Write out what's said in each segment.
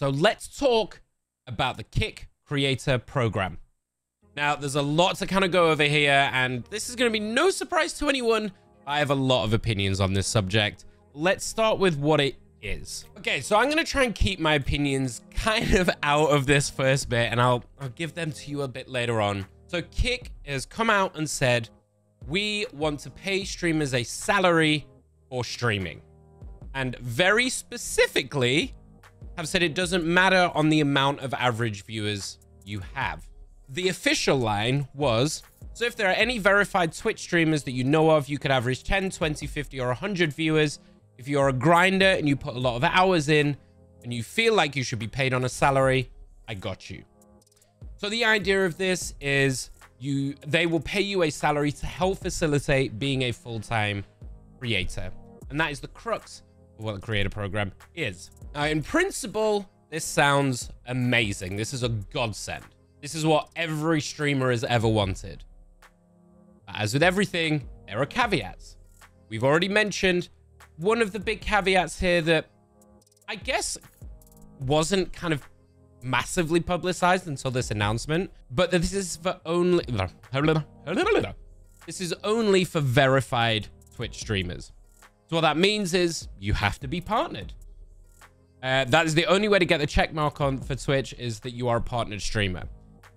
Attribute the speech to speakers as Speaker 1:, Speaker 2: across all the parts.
Speaker 1: So let's talk about the Kick Creator Program. Now, there's a lot to kind of go over here, and this is going to be no surprise to anyone. I have a lot of opinions on this subject. Let's start with what it is. Okay, so I'm going to try and keep my opinions kind of out of this first bit, and I'll give them to you a bit later on. So Kick has come out and said, we want to pay streamers a salary for streaming. And very specifically have said it doesn't matter on the amount of average viewers you have. The official line was, so if there are any verified Twitch streamers that you know of, you could average 10, 20, 50, or 100 viewers. If you're a grinder and you put a lot of hours in and you feel like you should be paid on a salary, I got you. So the idea of this is they will pay you a salary to help facilitate being a full-time creator. And that is the crux of what the creator program is. Now, in principle, this sounds amazing. This is a godsend. This is what every streamer has ever wanted. But as with everything, there are caveats. We've already mentioned one of the big caveats here that I guess wasn't kind of massively publicized until this announcement, but this is for only for verified Twitch streamers. So what that means is you have to be partnered. That is the only way to get the check mark on for Twitch, is that you are a partnered streamer.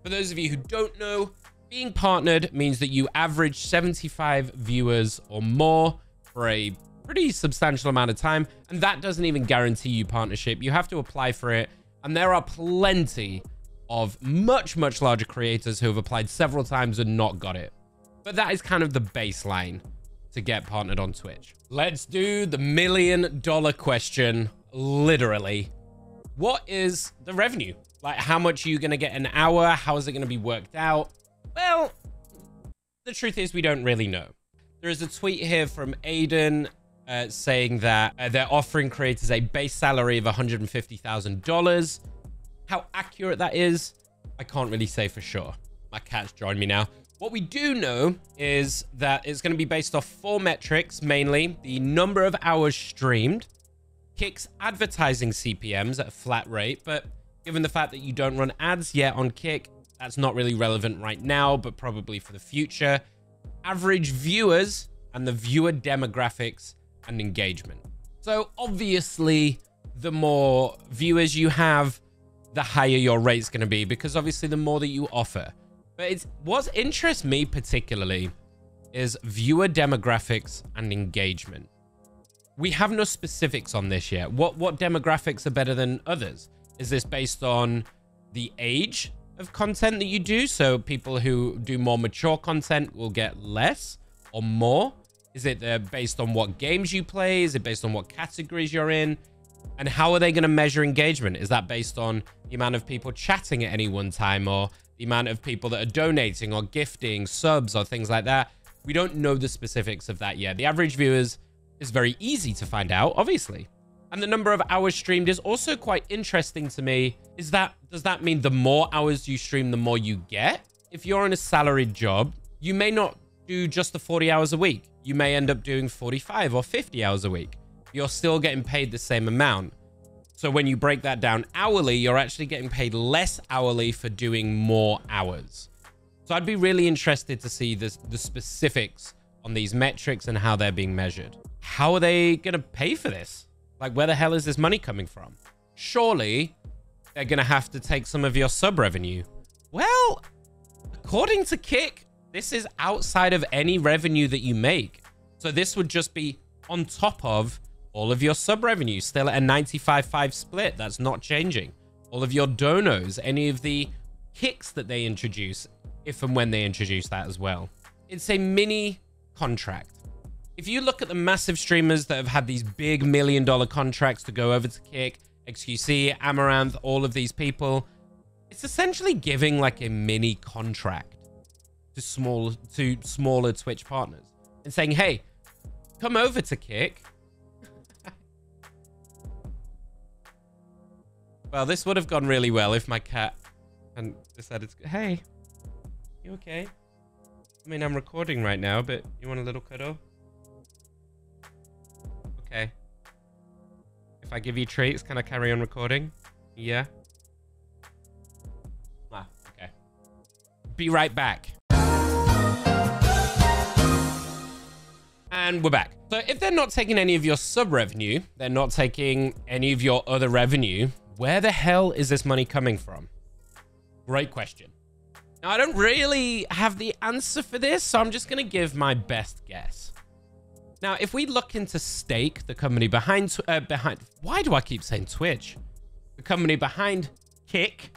Speaker 1: For those of you who don't know, being partnered means that you average 75 viewers or more for a pretty substantial amount of time. And that doesn't even guarantee you partnership. You have to apply for it. And there are plenty of much, much larger creators who have applied several times and not got it. But that is kind of the baseline to get partnered on Twitch. Let's do the $1 million question, literally. What is the revenue? Like, how much are you going to get an hour? How is it going to be worked out? Well, the truth is we don't really know. There is a tweet here from Aiden saying that they're offering creators a base salary of $150,000. How accurate that is, I can't really say for sure. My cat's joined me now. What we do know is that it's going to be based off 4 metrics, mainly the number of hours streamed, Kick's advertising CPMs at a flat rate, but given the fact that you don't run ads yet on Kick, that's not really relevant right now, but probably for the future. Average viewers and the viewer demographics and engagement. So obviously, the more viewers you have, the higher your rate's going to be, because obviously the more that you offer. But what interests me particularly is viewer demographics and engagement. We have no specifics on this yet. What demographics are better than others? Is this based on the age of content that you do? So people who do more mature content will get less or more? Is it based on what games you play? Is it based on what categories you're in? And how are they going to measure engagement? Is that based on the amount of people chatting at any one time, or the amount of people that are donating or gifting subs or things like that? We don't know the specifics of that yet. The average viewers is very easy to find out, obviously. And the number of hours streamed is also quite interesting to me. Does that mean the more hours you stream, the more you get? If you're in a salaried job, you may not do just the 40 hours a week. You may end up doing 45 or 50 hours a week. You're still getting paid the same amount. So when you break that down hourly, you're actually getting paid less hourly for doing more hours. So I'd be really interested to see the specifics on these metrics and how they're being measured. How are they going to pay for this? Like, where the hell is this money coming from? Surely they're going to have to take some of your sub revenue. Well, according to Kick, this is outside of any revenue that you make. So this would just be on top of all of your sub revenue, still at a 95-5 split. That's not changing. All of your donos, any of the kicks that they introduce, if and when they introduce that as well. It's a mini contract. If you look at the massive streamers that have had these big $1 million contracts to go over to Kick, XQC, Amaranth, all of these people, it's essentially giving like a mini contract to smaller Twitch partners and saying, hey, come over to Kick. Well, this would have gone really well if my cat hadn't decided to... Hey, you okay? I mean, I'm recording right now, but you want a little cuddle? Okay. If I give you treats, can I carry on recording? Yeah. Ah, okay. Be right back. And we're back. So if they're not taking any of your sub revenue, they're not taking any of your other revenue, where the hell is this money coming from? Great question. Now, I don't really have the answer for this, so I'm just going to give my best guess. Now, if we look into Stake, the company behind, why do I keep saying Twitch? The company behind Kick.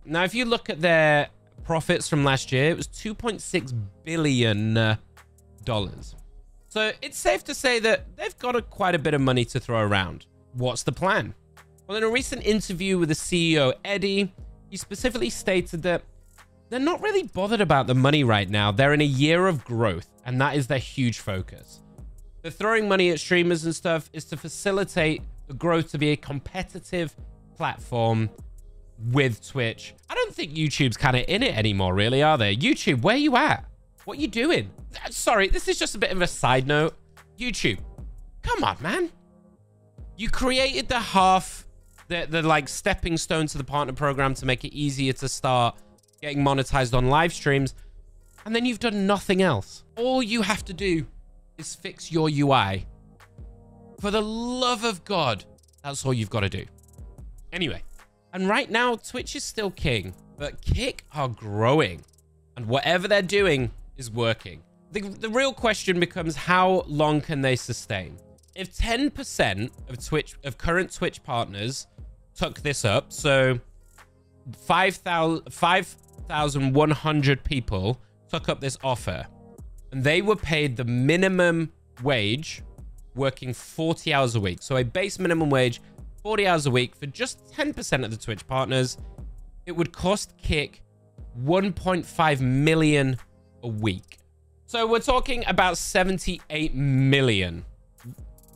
Speaker 1: Now, if you look at their profits from last year, it was $2.6 billion. So it's safe to say that they've got quite a bit of money to throw around. What's the plan? Well, in a recent interview with the CEO, Eddie, he specifically stated that they're not really bothered about the money right now. They're in a year of growth, and that is their huge focus. The throwing money at streamers and stuff is to facilitate the growth to be a competitive platform with Twitch. I don't think YouTube's kind of in it anymore, really, are they? YouTube, where you at? What you doing? Sorry, this is just a bit of a side note. YouTube, come on, man. You created the like stepping stone to the partner program to make it easier to start getting monetized on live streams, and then you've done nothing else. All you have to do is fix your UI. For the love of God, that's all you've got to do. Anyway, and right now Twitch is still king, but Kick are growing, and whatever they're doing is working. The real question becomes, how long can they sustain? If 10% of current Twitch partners took this up, so 5,100 people took up this offer, and they were paid the minimum wage working 40 hours a week. So a base minimum wage, 40 hours a week for just 10% of the Twitch partners, it would cost Kick 1.5 million a week. So we're talking about 78 million.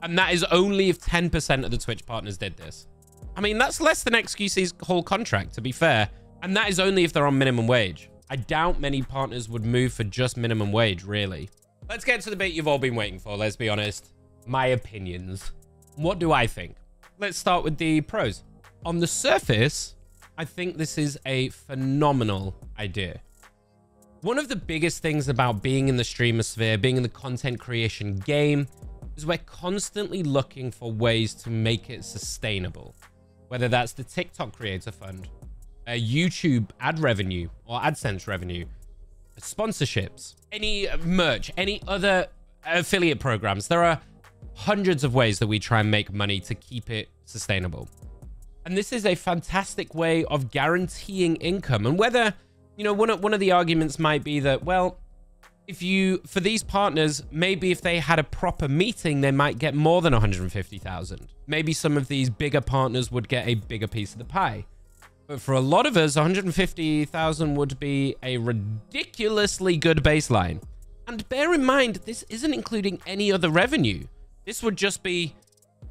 Speaker 1: And that is only if 10% of the Twitch partners did this. I mean, that's less than XQC's whole contract, to be fair. And that is only if they're on minimum wage. I doubt many partners would move for just minimum wage, really. Let's get to the bit you've all been waiting for, let's be honest. My opinions. What do I think? Let's start with the pros. On the surface, I think this is a phenomenal idea. One of the biggest things about being in the streamer sphere, being in the content creation game, is we're constantly looking for ways to make it sustainable. Whether that's the TikTok Creator Fund, YouTube ad revenue or AdSense revenue, sponsorships, any merch, any other affiliate programs. There are hundreds of ways that we try and make money to keep it sustainable. And this is a fantastic way of guaranteeing income. And whether, you know, one of the arguments might be that, well, for these partners, maybe if they had a proper meeting, they might get more than 150,000. Maybe some of these bigger partners would get a bigger piece of the pie. But for a lot of us, 150,000 would be a ridiculously good baseline. And bear in mind, this isn't including any other revenue. This would just be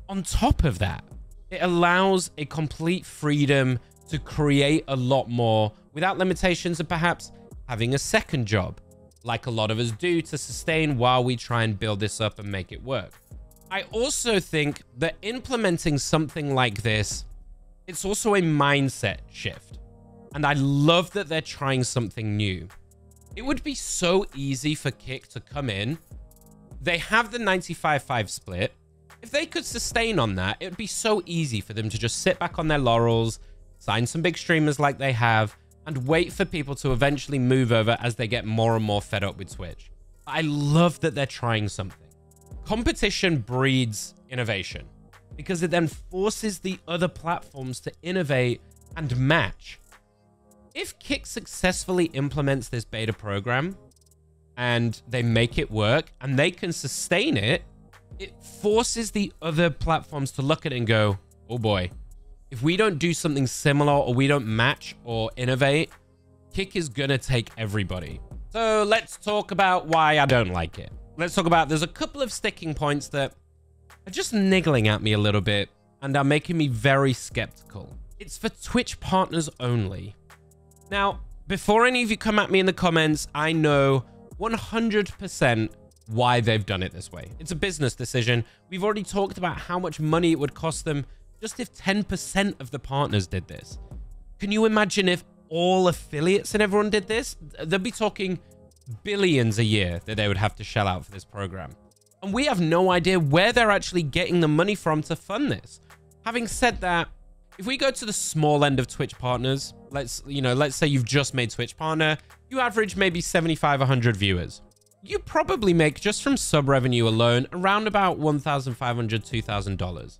Speaker 1: on top of that. It allows a complete freedom to create a lot more without limitations of perhaps having a second job, like a lot of us do, to sustain while we try and build this up and make it work. I also think that implementing something like this, it's also a mindset shift. And I love that they're trying something new. It would be so easy for Kick to come in. They have the 95-5 split. If they could sustain on that, it would be so easy for them to just sit back on their laurels, sign some big streamers like they have, and wait for people to eventually move over as they get more and more fed up with Twitch. I love that they're trying something. Competition breeds innovation because it then forces the other platforms to innovate and match. If Kick successfully implements this beta program and they make it work and they can sustain it, it forces the other platforms to look at it and go, oh boy, if we don't do something similar or we don't match or innovate, Kick is gonna take everybody. So let's talk about why I don't like it. Let's talk about, there's a couple of sticking points that are just niggling at me a little bit and are making me very skeptical. It's for Twitch partners only. Now, before any of you come at me in the comments, I know 100% why they've done it this way. It's a business decision. We've already talked about how much money it would cost them Just if 10% of the partners did this. Can you imagine if all affiliates and everyone did this? They'd be talking billions a year that they would have to shell out for this program. And we have no idea where they're actually getting the money from to fund this. Having said that, if we go to the small end of Twitch partners, let's say you've just made Twitch partner, you average maybe 75, 100 viewers. You probably make, just from sub revenue alone, around about $1,500, $2,000.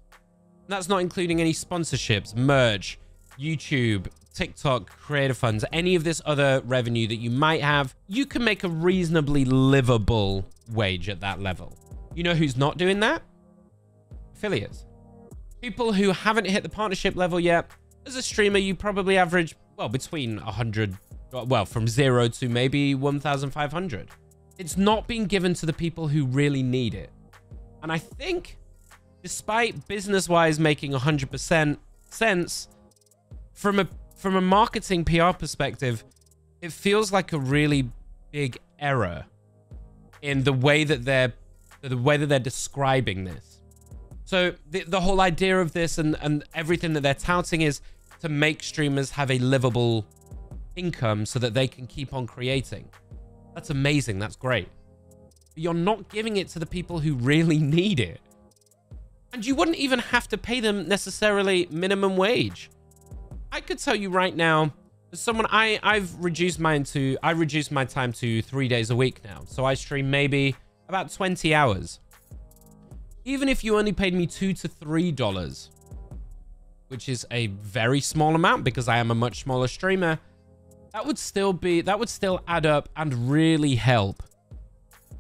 Speaker 1: That's not including any sponsorships, merch, YouTube, TikTok, creator funds, any of this other revenue that you might have. You can make a reasonably livable wage at that level. You know who's not doing that? Affiliates. People who haven't hit the partnership level yet. As a streamer, you probably average, well, between 100, well, from 0 to maybe 1,500. It's not being given to the people who really need it. And I think, despite business-wise making 100% sense, from a marketing PR perspective, it feels like a really big error in the way that they're describing this. So the whole idea of this and everything that they're touting is to make streamers have a livable income so that they can keep on creating. That's amazing. That's great. But you're not giving it to the people who really need it. And you wouldn't even have to pay them necessarily minimum wage. I could tell you right now, as someone, I've reduced my time to 3 days a week now. So I stream maybe about 20 hours. Even if you only paid me $2 to $3, which is a very small amount because I am a much smaller streamer, that would still add up and really help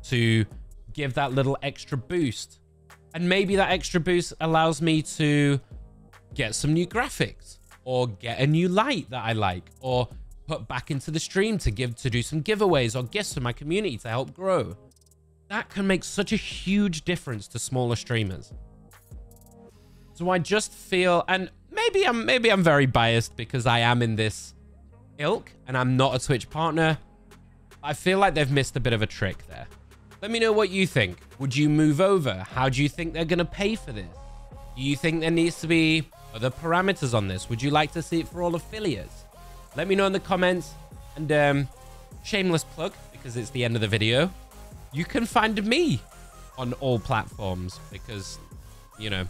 Speaker 1: to give that little extra boost. And maybe that extra boost allows me to get some new graphics or get a new light that I like, or put back into the stream to do some giveaways or gifts to my community to help grow. That can make such a huge difference to smaller streamers. So I just feel, and maybe I'm very biased because I am in this ilk and I'm not a Twitch partner. I feel like they've missed a bit of a trick there. Let me know what you think. Would you move over? How do you think they're going to pay for this? Do you think there needs to be other parameters on this? Would you like to see it for all affiliates? Let me know in the comments. And shameless plug, because it's the end of the video, you can find me on all platforms because, you know,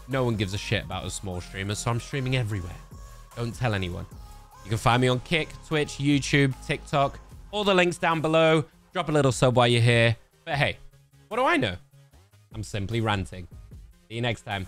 Speaker 1: no one gives a shit about a small streamer, so I'm streaming everywhere. Don't tell anyone. You can find me on Kick, Twitch, YouTube, TikTok, all the links down below. Drop a little sub while you're here. But hey, what do I know? I'm simply ranting. See you next time.